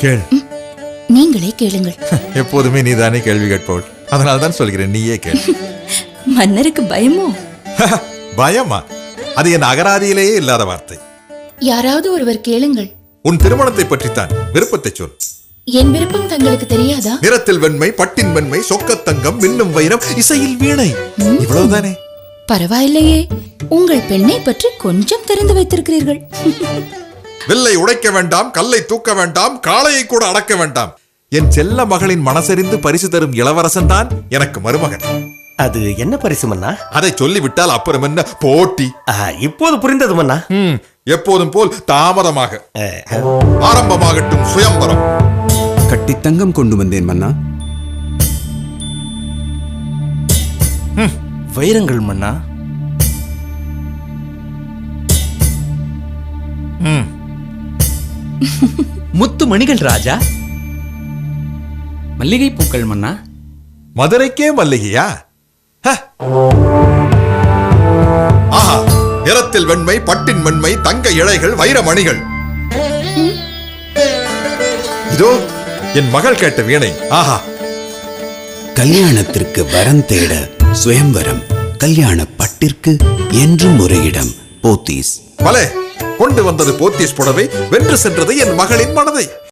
கேள். நீங்களே கேளுங்கள். எப்போதுமே நீதானே கேள்வி கேட்பவள், அதனால தான் சொல்கிறேன், நீயே கேள். மன்னருக்கு பயமோ? பயமா? அது என் அகராதியிலேயே இல்லாத வார்த்தை. யாராவது ஒருவர் கேளுங்கள். உன் திருமணத்தை பற்றித்தான். விருப்பத்தை சொல். என் விருப்பம் தங்களுக்கு தெரியாதா? நிறத்தில் வெண்மை, பட்டின் வெண்மை, சொக்கத்தங்கம், மின்னும் வைரம், இசையில் வீணை, இவ்வளவுதானே? பரவாயில்லையே, உங்கள் பெண்ணை பற்றி கொஞ்சம் தெரிந்து வைத்திருக்கிறீர்கள். வில்லை உடைக்க வேண்டாம், கல்லை தூக்க வேண்டாம், காளையை கூட அடக்க வேண்டாம். என் செல்ல மகளின் மனசறிந்து பரிசு தரும் இளவரசன் தான் எனக்கு மருமகன். அது என்ன பரிசு மன்னா? அதை சொல்லிவிட்டால் அப்புறம் என்ன போட்டி? இப்போது புரிந்தது மன்னா. எப்போதும் போல் தாமதமாக ஆரம்பமாகட்டும் சுயம்பரம். கட்டித்தங்கம் கொண்டு வந்தேன் மன்னா. வைரங்கள் மன்னா. முத்து மணிகள் ராஜா. மல்லிகை பூக்கள் மன்னா. மதுரைக்கே மல்லிகையா? ஆஹா, நிறத்தில் வெண்மை, பட்டின் வெண்மை, தங்க இழைகள், வைரமணிகள். இதோ என் மகள் கேட்ட வீணை. ஆஹா, கல்யாணத்திற்கு வரம் தேட சுயம்பரம், கல்யாண பட்டிற்கு என்றும் ஒரு இடம் போத்தீஸ். பலே கொண்டு வந்தது போத்தீஸ் புடவை, வென்று சென்றது என் மகளின் மனதை.